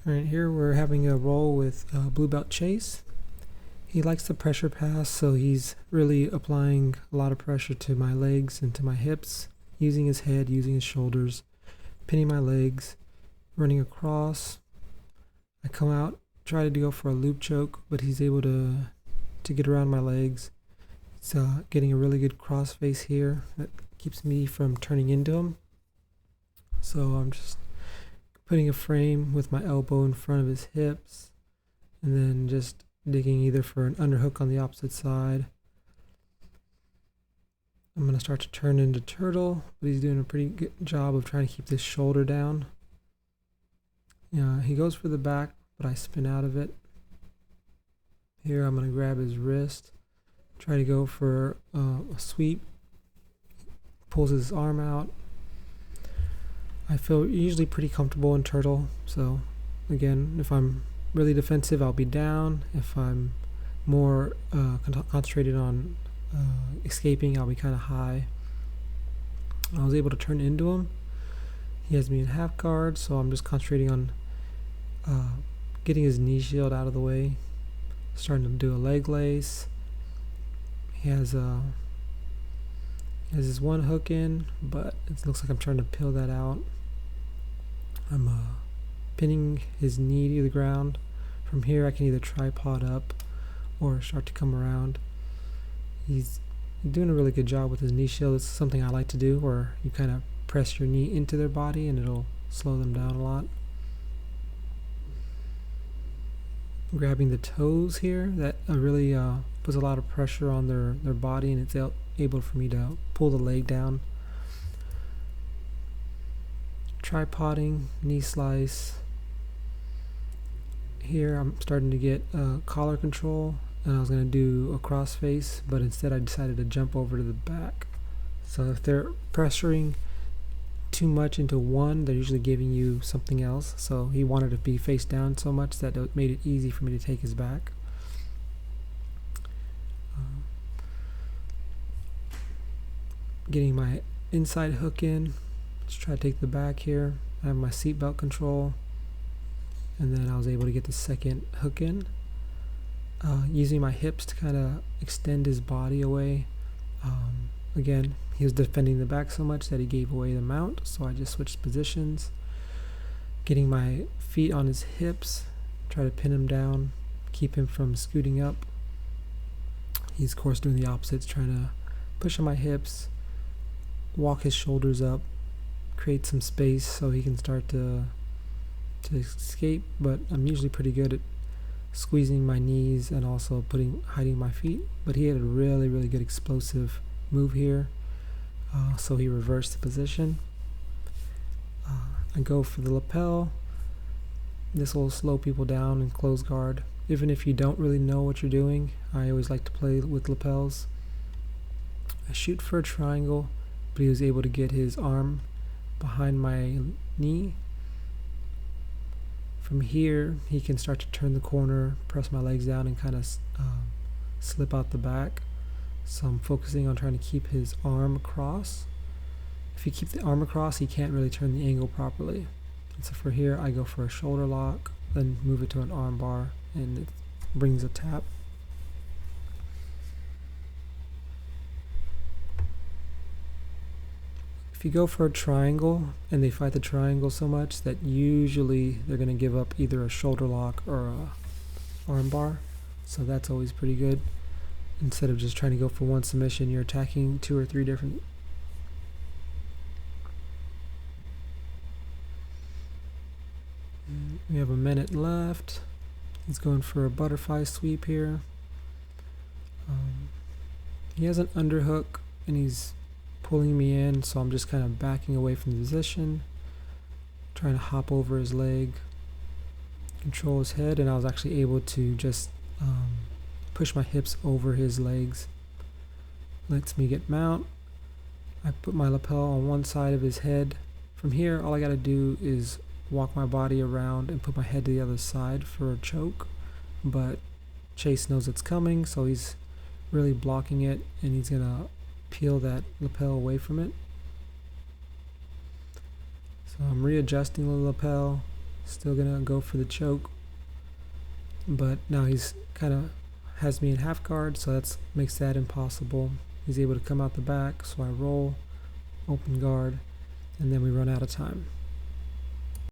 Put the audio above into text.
Alright, here we're having a roll with Blue Belt Chase. He likes the pressure pass, so he's really applying a lot of pressure to my legs and to my hips, using his head, using his shoulders, pinning my legs, running across. I come out, try to go for a loop choke, but he's able to get around my legs. It's getting a really good cross face here that keeps me from turning into him. So I'm just putting a frame with my elbow in front of his hips, and then just digging either for an underhook on the opposite side. I'm going to start to turn into turtle, but he's doing a pretty good job of trying to keep this shoulder down. He goes for the back, but I spin out of it. Here I'm going to grab his wrist, try to go for a sweep, pulls his arm out. I feel usually pretty comfortable in turtle, so again, if I'm really defensive, I'll be down. If I'm more concentrated on escaping, I'll be kind of high. I was able to turn into him. He has me in half guard, so I'm just concentrating on getting his knee shield out of the way. Starting to do a leg lace. He has his one hook in, but it looks like I'm trying to peel that out. I'm pinning his knee to the ground. From here I can either tripod up or start to come around. He's doing a really good job with his knee shield. It's something I like to do, where you kind of press your knee into their body and it'll slow them down a lot. Grabbing the toes here, that really puts a lot of pressure on their body, and it's able for me to pull the leg down. Tripoding, knee slice. Here I'm starting to get collar control, and I was going to do a cross face, but instead I decided to jump over to the back. So if they're pressuring too much into one, they're usually giving you something else. So he wanted to be face down so much that it made it easy for me to take his back. Getting my inside hook in. Let's try to take the back here. I have my seatbelt control, and then I was able to get the second hook in. Using my hips to kind of extend his body away. Again, he was defending the back so much that he gave away the mount, so I just switched positions. Getting my feet on his hips, try to pin him down, keep him from scooting up. He's of course doing the opposites, trying to push on my hips, walk his shoulders up, create some space so he can start to escape, but I'm usually pretty good at squeezing my knees and also hiding my feet. But he had a really, really good explosive move here, so he reversed the position. I go for the lapel. This will slow people down in close guard. Even if you don't really know what you're doing, I always like to play with lapels. I shoot for a triangle, but he was able to get his arm behind my knee. From here, he can start to turn the corner, press my legs down, and kind of slip out the back. So I'm focusing on trying to keep his arm across. If you keep the arm across, he can't really turn the angle properly. And so for here, I go for a shoulder lock, then move it to an arm bar, and it brings a tap. If you go for a triangle and they fight the triangle so much that usually they're going to give up either a shoulder lock or a arm bar, so that's always pretty good. Instead of just trying to go for one submission, you're attacking 2 or 3 different. We have a minute left. He's going for a butterfly sweep here. He has an underhook and he's pulling me in, so I'm just kind of backing away from the position, trying to hop over his leg, control his head, and I was actually able to just push my hips over his legs. Lets me get mount. I put my lapel on one side of his head. From here, all I gotta do is walk my body around and put my head to the other side for a choke, but Chase knows it's coming, so he's really blocking it, and he's gonna peel that lapel away from it. So I'm readjusting the lapel, Still gonna go for the choke, but now he's kind of has me in half guard, so that makes that impossible. He's able to come out the back, so I roll, open guard, and then we run out of time.